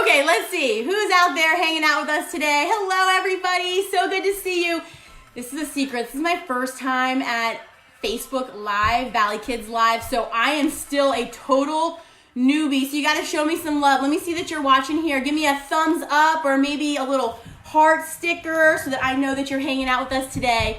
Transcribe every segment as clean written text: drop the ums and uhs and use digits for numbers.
Okay, let's see. Who's out there hanging out with us today? Hello, everybody. So good to see you. This is a secret. This is my first time at Facebook Live, Valley Kids Live. So I am still a total newbie. So you got to show me some love. Let me see that you're watching here. Give me a thumbs up or maybe a little heart sticker so that I know that you're hanging out with us today.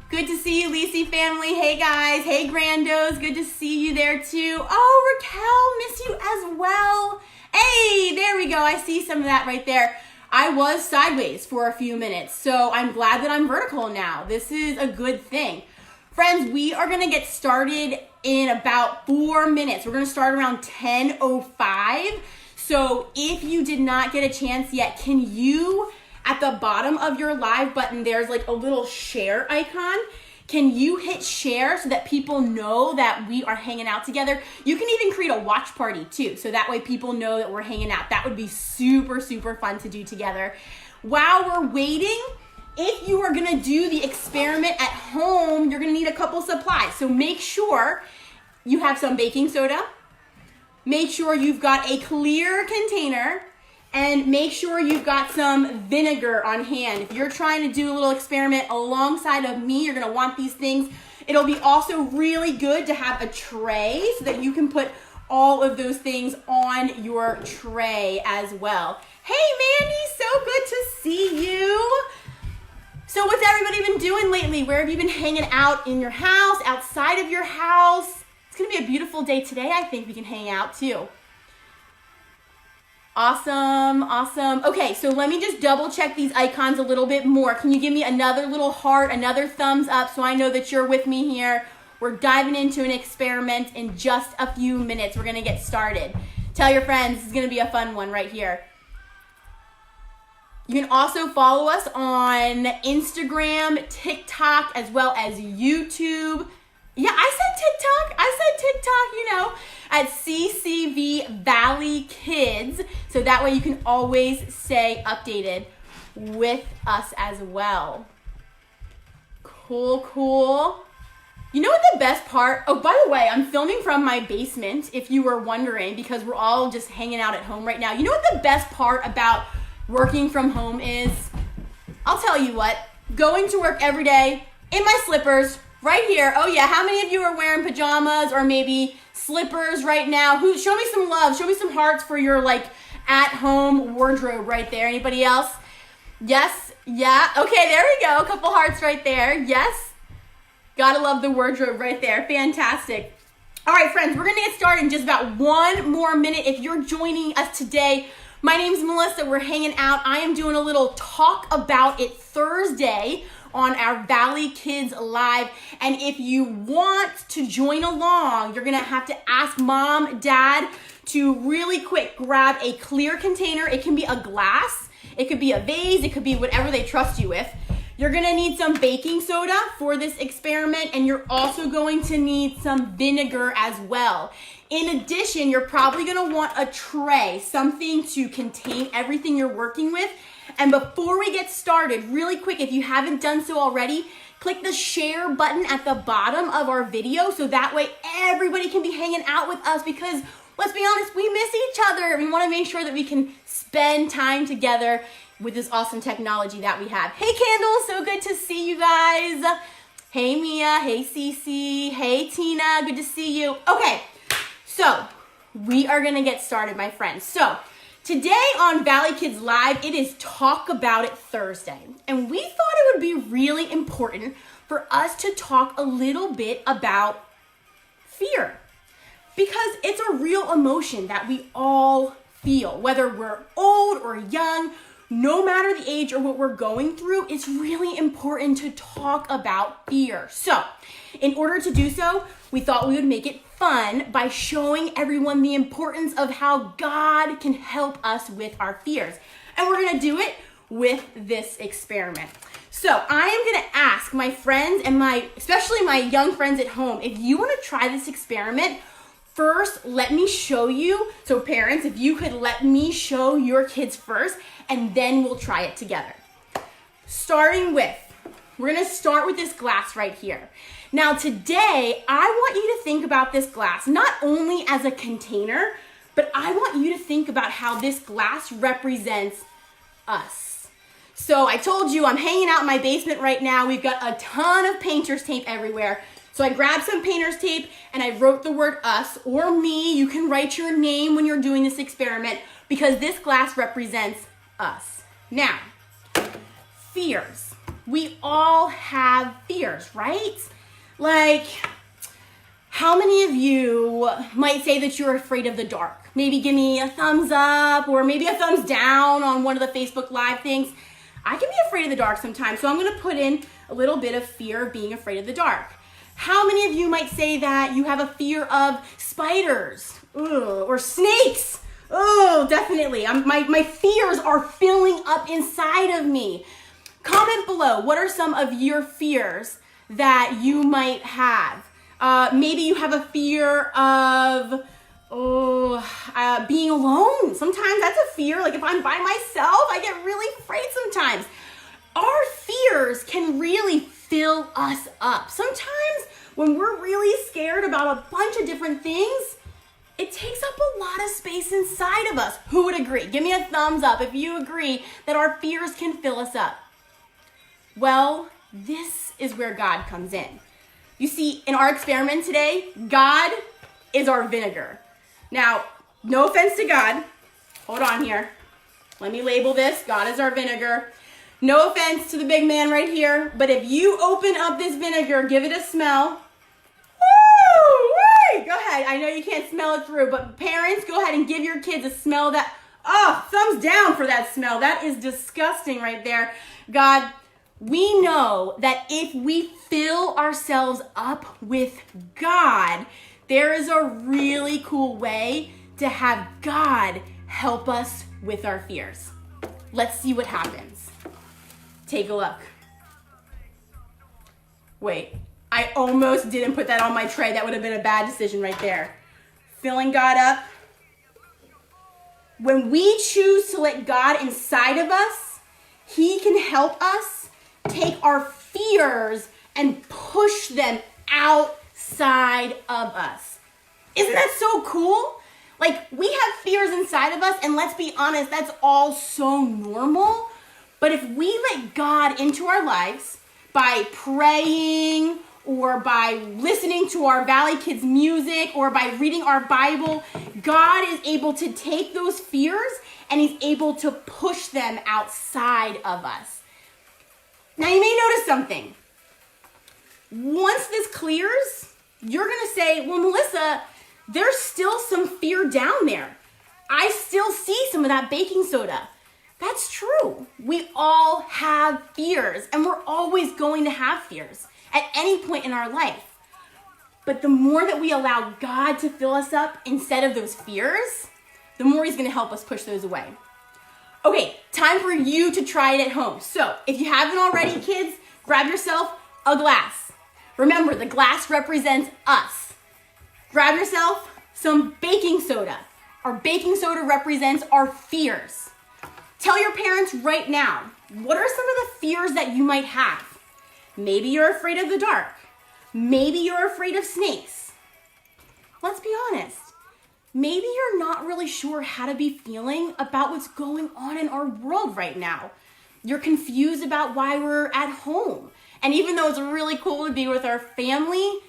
Good to see you, Lisi family. Hey, guys. Hey, Grandos. Good to see you there, too. Oh, Raquel, miss you as well. Hey, there we go. I see some of that right there. I was sideways for a few minutes, so I'm glad that I'm vertical now. This is a good thing. Friends, we are going to get started in about 4 minutes. We're going to start around 10:05. So if you did not get a chance yet, can you, at the bottom of your live button, there's like a little share icon. Can you hit share so that people know that we are hanging out together? You can even create a watch party too, so that way people know that we're hanging out. That would be super, super fun to do together. While we're waiting, if you are gonna do the experiment at home, you're gonna need a couple supplies. So make sure you have some baking soda, make sure you've got a clear container, and make sure you've got some vinegar on hand. If you're trying to do a little experiment alongside of me, you're gonna want these things. It'll be also really good to have a tray so that you can put all of those things on your tray as well. Hey Mandy, so good to see you. So what's everybody been doing lately? Where have you been hanging out? In your house, outside of your house? It's gonna be a beautiful day today. I think we can hang out too. Awesome, awesome. Okay, so let me just double check these icons a little bit more. Can you give me another little heart, another thumbs up so I know that you're with me here? We're diving into an experiment in just a few minutes. We're gonna get started. Tell your friends, this is gonna be a fun one right here. You can also follow us on Instagram, TikTok, as well as YouTube. Yeah, I said TikTok, you know, at CCV Valley Kids. So that way you can always stay updated with us as well. Cool, cool. You know what the best part? Oh, by the way, I'm filming from my basement, if you were wondering, because we're all just hanging out at home right now. You know what the best part about working from home is? I'll tell you what, going to work every day in my slippers, right here. Oh yeah, how many of you are wearing pajamas or maybe slippers right now? Show me some love, show me some hearts for your like at-home wardrobe right there. Anybody else? Yes, yeah, okay, there we go. A couple hearts right there, yes. Gotta love the wardrobe right there, fantastic. All right, friends, we're gonna get started in just about 1 more minute. If you're joining us today, my name's Melissa, we're hanging out. I am doing a little Talk About It Thursday on our Valley Kids Live. And if you want to join along, you're gonna have to ask mom, dad to really quick grab a clear container. It can be a glass, it could be a vase, it could be whatever they trust you with. You're gonna need some baking soda for this experiment, and you're also going to need some vinegar as well. In addition, you're probably gonna want a tray, something to contain everything you're working with. And before we get started, really quick, if you haven't done so already, click the share button at the bottom of our video so that way everybody can be hanging out with us, because let's be honest, we miss each other. We want to make sure that we can spend time together with this awesome technology that we have. Hey Candle, so good to see you guys. Hey Mia, hey Cece, hey Tina, good to see you. Okay, so we are gonna get started, my friends. So today on Valley Kids Live, it is Talk About It Thursday. And we thought it would be really important for us to talk a little bit about fear, because it's a real emotion that we all feel, whether we're old or young. No matter the age or what we're going through, it's really important to talk about fear. So, in order to do so, we thought we would make it fun by showing everyone the importance of how God can help us with our fears. And we're gonna do it with this experiment. So, I am gonna ask my friends and especially my young friends at home, if you wanna try this experiment, first, let me show you. So parents, if you could let me show your kids first, and then we'll try it together. Starting with, we're gonna start with this glass right here. Now today, I want you to think about this glass, not only as a container, But I want you to think about how this glass represents us. So I told you I'm hanging out in my basement right now. We've got a ton of painter's tape everywhere. So I grabbed some painter's tape and I wrote the word us or me. You can write your name when you're doing this experiment because this glass represents us. Now, fears. We all have fears, right? Like, how many of you might say that you're afraid of the dark? Maybe give me a thumbs up or maybe a thumbs down on one of the Facebook Live things. I can be afraid of the dark sometimes, so I'm gonna put in a little bit of fear of being afraid of the dark. How many of you might say that you have a fear of spiders or snakes? Oh, definitely. My fears are filling up inside of me. Comment below, what are some of your fears that you might have? Maybe you have a fear of being alone. Sometimes that's a fear. Like if I'm by myself, I get really afraid sometimes. Our fears can really fill us up. Sometimes when we're really scared about a bunch of different things, it takes up a lot of space inside of us. Who would agree? Give me a thumbs up if you agree that our fears can fill us up. Well, this is where God comes in. You see, in our experiment today, God is our vinegar. Now, no offense to God. Hold on here. Let me label this. God is our vinegar. No offense to the big man right here, but if you open up this vinegar, give it a smell. Woo! Wait, go ahead. I know you can't smell it through, but parents, go ahead and give your kids a smell that, thumbs down for that smell. That is disgusting right there. God, we know that if we fill ourselves up with God, there is a really cool way to have God help us with our fears. Let's see what happens. Take a look. Wait, I almost didn't put that on my tray. That would have been a bad decision right there. Filling God up. When we choose to let God inside of us, He can help us take our fears and push them outside of us. Isn't that so cool? Like, we have fears inside of us, and let's be honest, that's all so normal. But if we let God into our lives by praying or by listening to our Valley Kids music or by reading our Bible, God is able to take those fears and He's able to push them outside of us. Now, you may notice something. Once this clears, you're going to say, well, Melissa, there's still some fear down there. I still see some of that baking soda. That's true. We all have fears, and we're always going to have fears at any point in our life. But the more that we allow God to fill us up instead of those fears, the more He's going to help us push those away. Okay, time for you to try it at home. So if you haven't already, kids, grab yourself a glass. Remember, the glass represents us. Grab yourself some baking soda. Our baking soda represents our fears. Tell your parents right now, what are some of the fears that you might have? Maybe you're afraid of the dark. Maybe you're afraid of snakes. Let's be honest. Maybe you're not really sure how to be feeling about what's going on in our world right now. You're confused about why we're at home. And even though it's really cool to be with our family,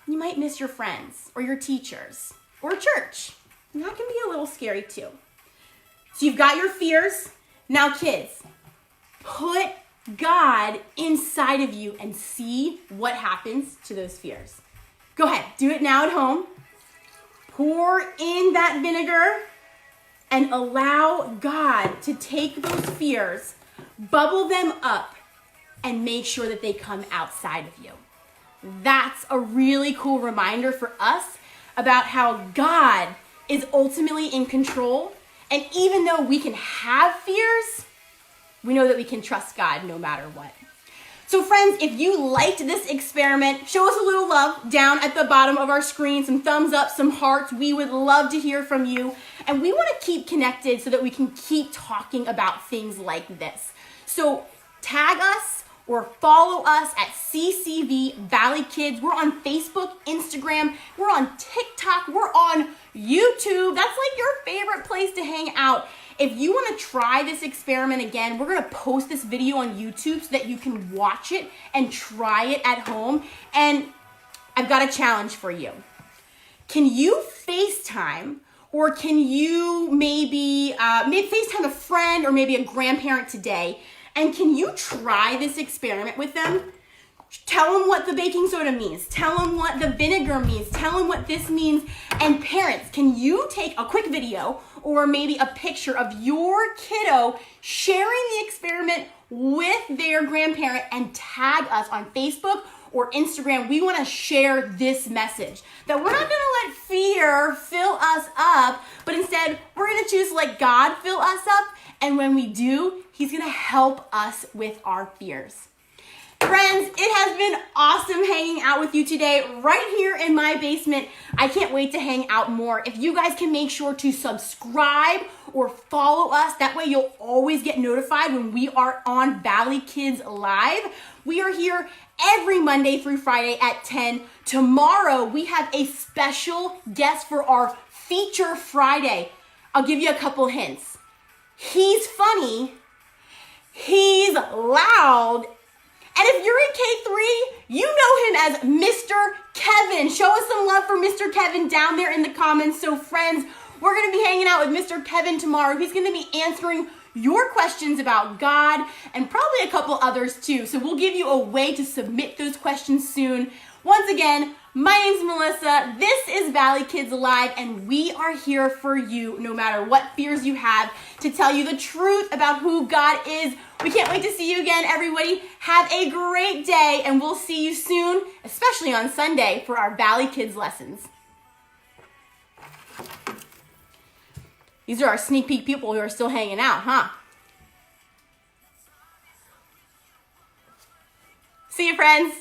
you might miss your friends or your teachers or church. And that can be a little scary too. So you've got your fears. Now, kids, put God inside of you and see what happens to those fears. Go ahead, do it now at home. Pour in that vinegar and allow God to take those fears, bubble them up, and make sure that they come outside of you. That's a really cool reminder for us about how God is ultimately in control. And even though we can have fears, we know that we can trust God no matter what. So friends, if you liked this experiment, show us a little love down at the bottom of our screen, some thumbs up, some hearts. We would love to hear from you. And we want to keep connected so that we can keep talking about things like this. So tag us or follow us at CCV Valley Kids. We're on Facebook, Instagram, we're on TikTok, we're on YouTube. That's like your favorite place to hang out. If you want to try this experiment again, we're going to post this video on YouTube so that you can watch it and try it at home. And I've got a challenge for you. Can you FaceTime, or can you maybe FaceTime a friend or maybe a grandparent today, and can you try this experiment with them? Tell them what the baking soda means. Tell them what the vinegar means. Tell them what this means. And parents, can you take a quick video or maybe a picture of your kiddo sharing the experiment with their grandparent and tag us on Facebook or Instagram? We want to share this message that we're not going to let fear fill us up, but instead we're going to choose to let God fill us up. And when we do, He's going to help us with our fears. Friends, it has been awesome hanging out with you today right here in my basement. I can't wait to hang out more. If you guys can make sure to subscribe or follow us, that way you'll always get notified when we are on Valley Kids Live. We are here every Monday through Friday at 10. Tomorrow, we have a special guest for our Feature Friday. I'll give you a couple hints. He's funny, he's loud, and if you're in K3, you know him as Mr. Kevin. Show us some love for Mr. Kevin down there in the comments. So friends, we're going to be hanging out with Mr. Kevin tomorrow. He's going to be answering your questions about God and probably a couple others too. So we'll give you a way to submit those questions soon. Once again, my name's Melissa. This is Valley Kids Live, and we are here for you no matter what fears you have, to tell you the truth about who God is. We can't wait to see you again, everybody. Have a great day, and we'll see you soon, especially on Sunday for our Valley Kids lessons. These are our sneak peek people who are still hanging out, huh? See you, friends.